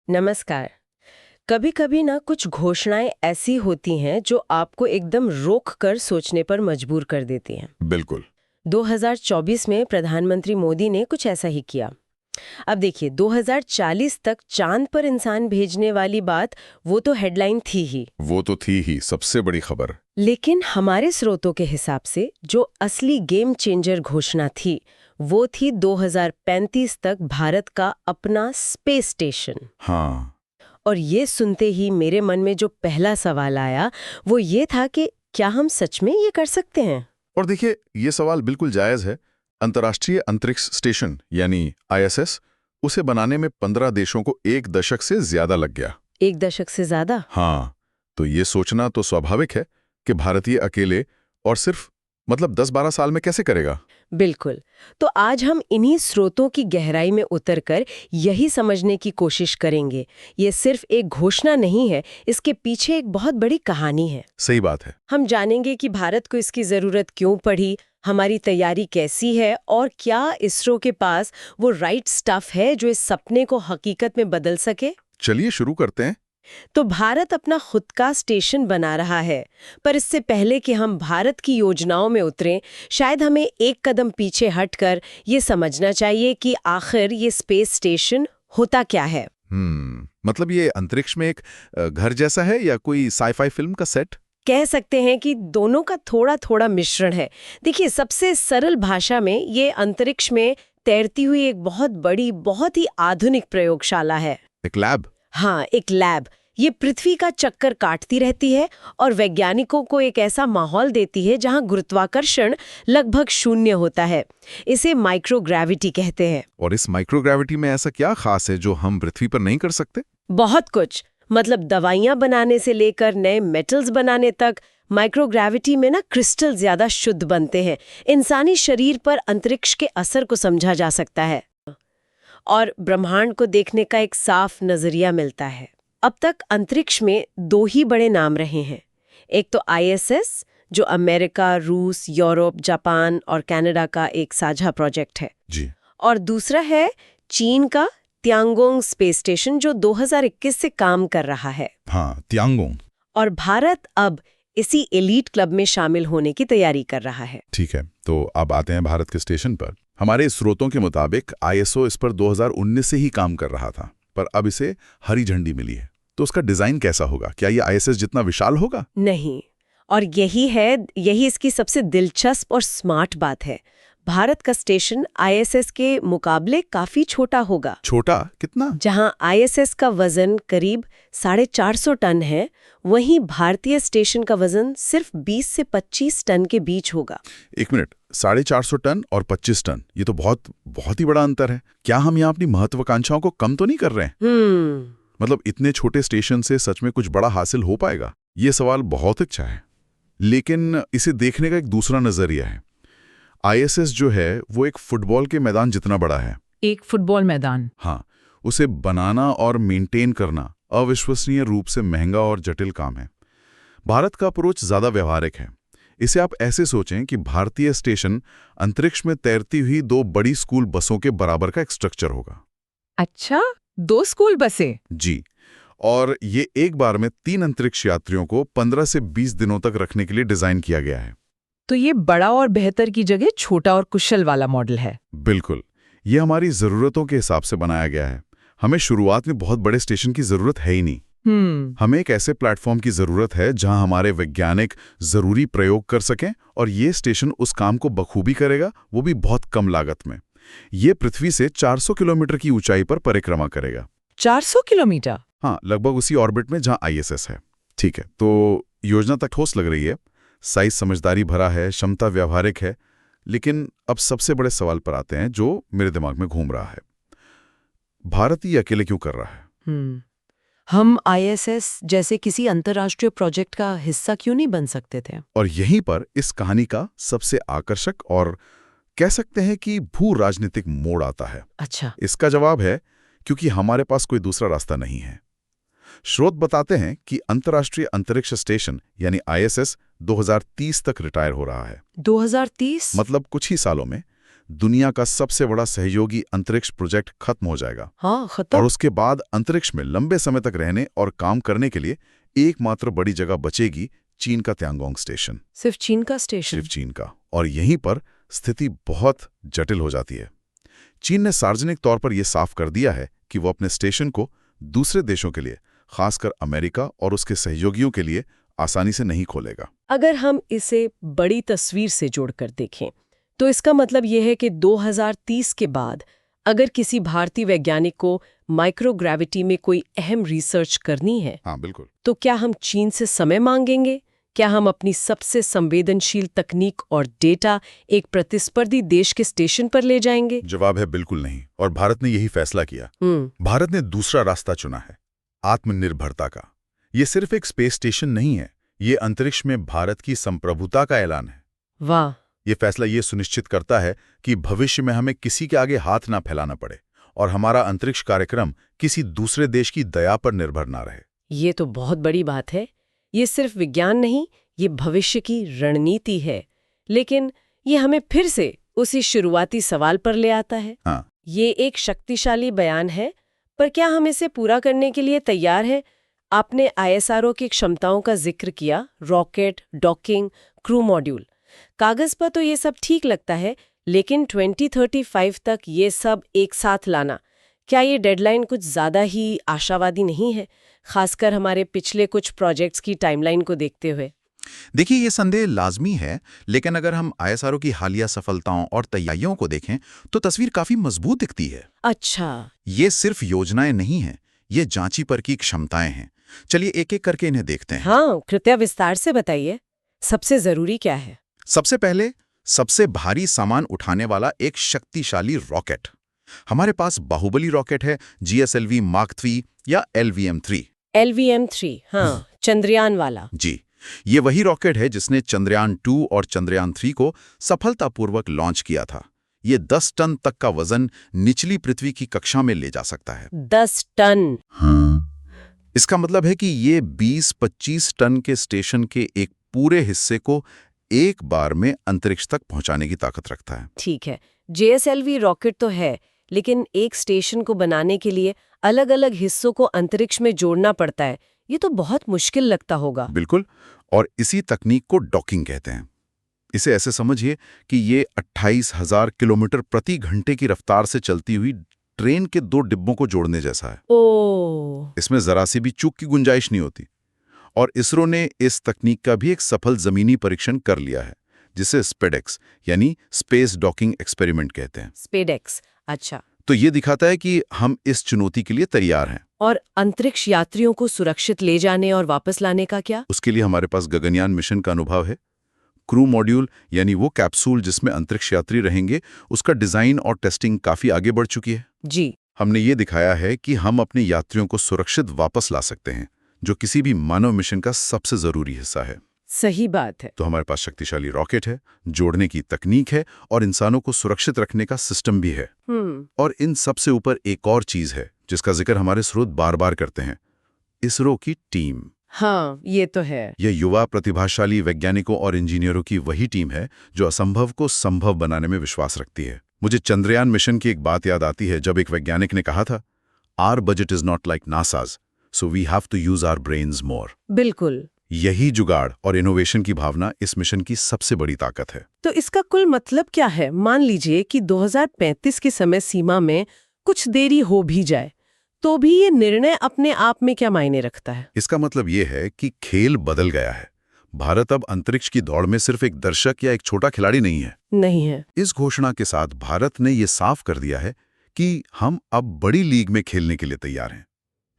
नमस्कार। कभी कभी ना कुछ घोषणाएं ऐसी होती हैं जो आपको एकदम रोक कर सोचने पर मजबूर कर देती हैं। बिल्कुल। 2024 में प्रधानमंत्री मोदी ने कुछ ऐसा ही किया। अब देखिए, 2040 तक चांद पर इंसान भेजने वाली बात, वो तो हेडलाइन थी ही। वो तो थी ही सबसे बड़ी खबर। लेकिन हमारे स्रोतों के हिसाब से जो असली गेम चेंजर घोषणा थी, वो थी 2035 तक भारत का अपना स्पेस स्टेशन। हाँ। और ये सुनते ही मेरे मन में जो पहला सवाल आया वो ये था कि क्या हम सच में ये कर सकते हैं? और देखिए, ये सवाल बिल्कुल जायज है। अंतर्राष्ट्रीय अंतरिक्ष स्टेशन यानी आईएसएस, उसे बनाने में 15 देशों को 1 दशक से ज्यादा लग गया। 1 दशक से ज्यादा? हाँ, तो ये सोचना तो स्वाभाविक है कि भारतीय अकेले और सिर्फ 10-12 साल में कैसे करेगा। बिल्कुल। तो आज हम इन्हीं स्रोतों की गहराई में उतरकर यही समझने की कोशिश करेंगे। ये सिर्फ एक घोषणा नहीं है, इसके पीछे एक बहुत बड़ी कहानी है। सही बात है। हम जानेंगे कि भारत को इसकी जरूरत क्यों पड़ी, हमारी तैयारी कैसी है और क्या इसरो के पास वो राइट स्टफ है जो इस सपने को हकीकत में बदल सके। चलिए शुरू करते हैं। तो भारत अपना खुद का स्टेशन बना रहा है, पर इससे पहले कि हम भारत की योजनाओं में उतरें, शायद हमें एक कदम पीछे हटकर ये समझना चाहिए कि आखिर ये स्पेस स्टेशन होता क्या है। मतलब ये अंतरिक्ष में एक घर जैसा है या कोई साई-फाई फिल्म का सेट? कह सकते हैं कि दोनों का थोड़ा थोड़ा मिश्रण है। देखिए, सबसे सरल भाषा में ये अंतरिक्ष में तैरती हुई एक बहुत बड़ी, बहुत ही आधुनिक प्रयोगशाला है। एक लैब? हाँ, एक लैब। ये पृथ्वी का चक्कर काटती रहती है और वैज्ञानिकों को एक ऐसा माहौल देती है जहां गुरुत्वाकर्षण लगभग शून्य होता है। इसे माइक्रोग्रेविटी कहते हैं। और इस माइक्रोग्रेविटी में ऐसा क्या खास है जो हम पृथ्वी पर नहीं कर सकते? बहुत कुछ। मतलब दवाइयां बनाने से लेकर नए मेटल्स बनाने तक माइक्रोग्रेविटी में ना क्रिस्टल ज्यादा शुद्ध बनते हैं। इंसानी शरीर पर अंतरिक्ष के असर को समझा जा सकता है और ब्रह्मांड को देखने का एक साफ नजरिया मिलता है। अब तक अंतरिक्ष में 2 ही बड़े नाम रहे हैं। एक तो आईएसएस, जो अमेरिका, रूस, यूरोप, जापान और कनाडा का एक साझा प्रोजेक्ट है जी। और दूसरा है चीन का तियांगोंग स्पेस स्टेशन, जो 2021 से काम कर रहा है। हाँ, तियांगोंग। और भारत अब इसी एलीट क्लब में शामिल होने की तैयारी कर रहा है। ठीक है, तो अब आते हैं भारत के स्टेशन पर। हमारे स्रोतों के मुताबिक आईएसओ इस पर 2019 से ही काम कर रहा था, पर अब इसे हरी झंडी मिली है। तो उसका डिजाइन कैसा होगा? क्या ये आईएसएस जितना विशाल होगा? नहीं, और यही इसकी सबसे दिलचस्प और स्मार्ट बात है। भारत का स्टेशन आईएसएस के मुकाबले काफी छोटा होगा। छोटा कितना? जहां आईएसएस का वजन करीब 450 टन है, वहीं भारतीय स्टेशन का वजन सिर्फ 20 से 25 टन के बीच होगा। 1 मिनट, 450 टन और 25 टन, ये तो बहुत ही बड़ा अंतर है। क्या हम यहाँ अपनी महत्वाकांक्षाओं को कम तो नहीं कर रहे हैं? मतलब इतने छोटे स्टेशन से सच में कुछ बड़ा हासिल हो पाएगा? ये सवाल बहुत अच्छा है, लेकिन इसे देखने का एक दूसरा नजरिया है। आईएसएस जो है वो एक फुटबॉल के मैदान जितना बड़ा है। एक फुटबॉल मैदान? हाँ, उसे बनाना और मेंटेन करना अविश्वसनीय रूप से महंगा और जटिल काम है। भारत का अप्रोच ज्यादा व्यवहारिक है। इसे आप ऐसे सोचें कि भारतीय स्टेशन अंतरिक्ष में तैरती हुई 2 बड़ी स्कूल बसों के बराबर का एक स्ट्रक्चर होगा। अच्छा, 2 स्कूल बसें? जी, और ये एक बार में 3 अंतरिक्ष यात्रियों को 15 से 20 दिनों तक रखने के लिए डिजाइन किया गया है। तो ये बड़ा और बेहतर की जगह छोटा और कुशल वाला मॉडल है। बिल्कुल, ये हमारी जरूरतों के हिसाब से बनाया गया है। हमें शुरुआत में बहुत बड़े स्टेशन की जरूरत है ही नहीं। हमें एक ऐसे प्लेटफॉर्म की जरूरत है जहां हमारे वैज्ञानिक जरूरी प्रयोग कर सकें, और ये स्टेशन उस काम को बखूबी करेगा, वो भी बहुत कम लागत में। ये पृथ्वी से 400 किलोमीटर की ऊंचाई पर परिक्रमा करेगा। 400 किलोमीटर? हाँ, लगभग उसी ऑर्बिट में जहां आईएसएस है। ठीक है, तो योजना तक ठोस लग रही है, साइज समझदारी भरा है, क्षमता व्यावहारिक है। लेकिन अब सबसे बड़े सवाल पर आते हैं जो मेरे दिमाग में घूम रहा है। भारत ये अकेले क्यों कर रहा है? हम आईएसएस जैसे किसी अंतर्राष्ट्रीय प्रोजेक्ट का हिस्सा क्यों नहीं बन सकते थे? और यहीं पर इस कहानी का सबसे आकर्षक और कह सकते हैं कि भू राजनीतिक मोड़ आता है। अच्छा। इसका जवाब है क्योंकि हमारे पास कोई दूसरा रास्ता नहीं है। स्रोत बताते हैं कि अंतर्राष्ट्रीय अंतरिक्ष स्टेशन यानी आईएसएस 2030 तक रिटायर हो रहा है। 2030? मतलब कुछ ही सालों में। दुनिया का सबसे बड़ा सहयोगी अंतरिक्ष प्रोजेक्ट खत्म हो जाएगा। हाँ, खत्म। और उसके बाद अंतरिक्ष में लंबे समय तक रहने और काम करने के लिए एकमात्र बड़ी जगह बचेगी चीन का त्यांगोंग स्टेशन। सिर्फ चीन का स्टेशन? सिर्फ चीन का। और यहीं पर स्थिति बहुत जटिल हो जाती है। चीन ने सार्वजनिक तौर पर यह साफ कर दिया है कि वो अपने स्टेशन को दूसरे देशों के लिए, खासकर अमेरिका और उसके सहयोगियों के लिए आसानी से नहीं खोलेगा। अगर हम इसे बड़ी तस्वीर से जोड़कर देखें तो इसका मतलब यह है कि 2030 के बाद अगर किसी भारतीय वैज्ञानिक को माइक्रोग्रेविटी में कोई अहम रिसर्च करनी है, हाँ बिल्कुल, तो क्या हम चीन से समय मांगेंगे? क्या हम अपनी सबसे संवेदनशील तकनीक और डेटा एक प्रतिस्पर्धी देश के स्टेशन पर ले जाएंगे? जवाब है बिल्कुल नहीं। और भारत ने यही फैसला किया। भारत ने दूसरा रास्ता चुना है, आत्मनिर्भरता का। ये सिर्फ एक स्पेस स्टेशन नहीं है, ये अंतरिक्ष में भारत की संप्रभुता का ऐलान है। वाह! ये फैसला ये सुनिश्चित करता है कि भविष्य में हमें किसी के आगे हाथ ना फैलाना पड़े और हमारा अंतरिक्ष कार्यक्रम किसी दूसरे देश की दया पर निर्भर ना रहे। ये तो बहुत बड़ी बात है। ये सिर्फ विज्ञान नहीं, ये भविष्य की रणनीति है। लेकिन ये हमें फिर से उसी शुरुआती सवाल पर ले आता है। हाँ। ये एक शक्तिशाली बयान है, पर क्या हम इसे पूरा करने के लिए तैयार हैं? आपने ISRO की क्षमताओं का जिक्र किया, रॉकेट, डॉकिंग, क्रू मॉड्यूल। कागज पर तो ये सब ठीक लगता है, लेकिन 2035 तक ये सब एक साथ लाना, क्या ये डेडलाइन कुछ ज़्यादा ही आशावादी नहीं है, खासकर हमारे पिछले कुछ प्रोजेक्ट्स की टाइमलाइन को देखते हुए? देखिए, ये संदेह लाजमी है, लेकिन अगर हम ISRO की हालिया सफलताओं और तैयारियों को देखें तो तस्वीर काफी मजबूत दिखती है। अच्छा। ये सिर्फ योजनाएं नहीं हैं, ये जांची पर की क्षमताएं हैं। चलिए एक एक करके इन्हें देखते हैं। हाँ, कृपया विस्तार से बताइए। सबसे जरूरी क्या है? सबसे पहले, सबसे भारी सामान उठाने वाला एक शक्तिशाली रॉकेट। हमारे पास बाहुबली रॉकेट है, GSLV Mark 3 या LVM-3। LVM-3, हाँ, चंद्रयान वाला। जी, ये वही रॉकेट है जिसने चंद्रयान 2 और चंद्रयान 3 को सफलतापूर्वक लॉन्च किया था। ये 10 टन तक का वजन निचली पृथ्वी की कक्षा में ले जा सकता है। 10 टन? हाँ। इसका मतलब है कि ये 20-25 टन के स्टेशन के एक पूरे हिस्से को एक बार में अंतरिक्ष तक पहुंचाने की ताकत रखता है। ठीक है, JSLV रॉकेट तो है, लेकिन एक स्टेशन को बनाने के लिए अलग-अलग हिस्सों को अंतरिक्ष में जोड़ना पड़ता है। ये तो बहुत मुश्किल लगता होगा। बिल्कुल, और इसी तकनीक को डॉकिंग कहते हैं। इसे ऐसे समझिए कि ये 28,000 किलोमीटर प्रति घंटे की रफ्तार से चलती हुई ट्रेन के 2 डिब्बों को जोड़ने जैसा है। ओह! इसमें जरा सी भी चूक की गुंजाइश नहीं होती। और इसरो ने इस तकनीक का भी एक सफल जमीनी परीक्षण कर लिया है, जिसे स्पेडेक्स यानी स्पेस डॉकिंग एक्सपेरिमेंट कहते हैं। स्पेडेक्स, अच्छा। तो ये दिखाता है कि हम इस चुनौती के लिए तैयार हैं। और अंतरिक्ष यात्रियों को सुरक्षित ले जाने और वापस लाने का क्या? उसके लिए हमारे पास गगनयान मिशन का अनुभव है। क्रू मॉड्यूल यानी वो कैप्सूल जिसमें अंतरिक्ष यात्री रहेंगे, उसका डिजाइन और टेस्टिंग काफी आगे बढ़ चुकी है। जी। हमने ये दिखाया है कि हम अपने यात्रियों को सुरक्षित वापस ला सकते हैं, जो किसी भी मानव मिशन का सबसे जरूरी हिस्सा है। सही बात है। तो हमारे पास शक्तिशाली रॉकेट है, जोड़ने की तकनीक है और इंसानों को सुरक्षित रखने का सिस्टम भी है। और इन सब से ऊपर एक और चीज है जिसका जिक्र हमारे स्रोत बार बार करते हैं, इसरो की टीम। हाँ, ये तो है। यह युवा प्रतिभाशाली वैज्ञानिकों और इंजीनियरों की वही टीम है जो असंभव को संभव बनाने में विश्वास रखती है। मुझे चंद्रयान मिशन की एक बात याद आती है, जब एक वैज्ञानिक ने कहा था, our budget is not like NASA's, so we have to use our brains more. बिल्कुल। यही जुगाड़ और इनोवेशन की भावना इस मिशन की सबसे बड़ी ताकत है। तो इसका कुल मतलब क्या है? मान लीजिए कि 2035 की समय सीमा में कुछ देरी हो भी जाए, तो भी ये निर्णय अपने आप में क्या मायने रखता है? इसका मतलब ये है कि खेल बदल गया है। भारत अब अंतरिक्ष की दौड़ में सिर्फ एक दर्शक या एक छोटा खिलाड़ी नहीं है। नहीं है। इस घोषणा के साथ भारत ने ये साफ कर दिया है कि हम अब बड़ी लीग में खेलने के लिए तैयार हैं।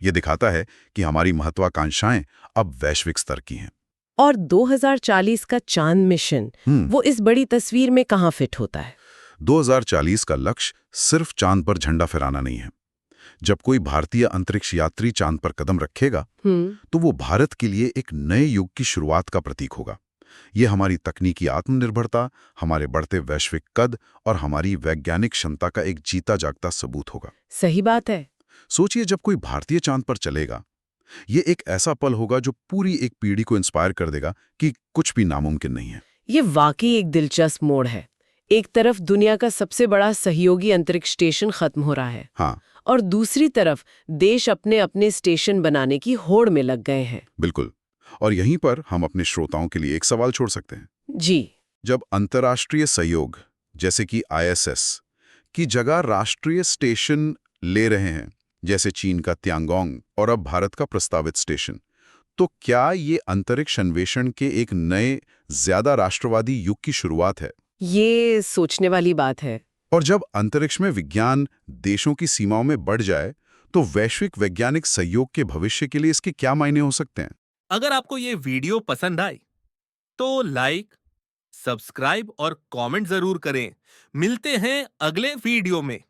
ये दिखाता है कि हमारी महत्वाकांक्षाएं अब वैश्विक स्तर की हैं। और 2040 का चांद मिशन, वो इस बड़ी तस्वीर में कहाँ फिट होता है? 2040 का लक्ष्य सिर्फ चांद पर झंडा फहराना नहीं है। जब कोई भारतीय अंतरिक्ष यात्री चांद पर कदम रखेगा, तो वो भारत के लिए एक नए युग की शुरुआत का प्रतीक होगा। ये हमारी तकनीकी आत्मनिर्भरता, हमारे बढ़ते वैश्विक कद और हमारी वैज्ञानिक क्षमता का एक जीता जागता सबूत होगा। सही बात है। सोचिए, जब कोई भारतीय चांद पर चलेगा, ये एक ऐसा पल होगा जो पूरी एक पीढ़ी को इंस्पायर कर देगा कि कुछ भी नामुमकिन नहीं है। ये वाकई एक दिलचस्प मोड़ है। एक तरफ दुनिया का सबसे बड़ा सहयोगी अंतरिक्ष स्टेशन खत्म हो रहा है हाँ, और दूसरी तरफ देश अपने अपने स्टेशन बनाने की होड़ में लग गए हैं। बिल्कुल। और यहीं पर हम अपने श्रोताओं के लिए एक सवाल छोड़ सकते हैं। जी। जब अंतर्राष्ट्रीय सहयोग जैसे कि ISS की जगह राष्ट्रीय स्टेशन ले रहे हैं, जैसे चीन का त्यांगोंग और अब भारत का प्रस्तावित स्टेशन, तो क्या ये अंतरिक्ष अन्वेषण के एक नए, ज्यादा राष्ट्रवादी युग की शुरुआत है? ये सोचने वाली बात है। और जब अंतरिक्ष में विज्ञान देशों की सीमाओं में बढ़ जाए, तो वैश्विक वैज्ञानिक सहयोग के भविष्य के लिए इसके क्या मायने हो सकते हैं? अगर आपको ये वीडियो पसंद आई तो लाइक, सब्सक्राइब और कमेंट जरूर करें। मिलते हैं अगले वीडियो में।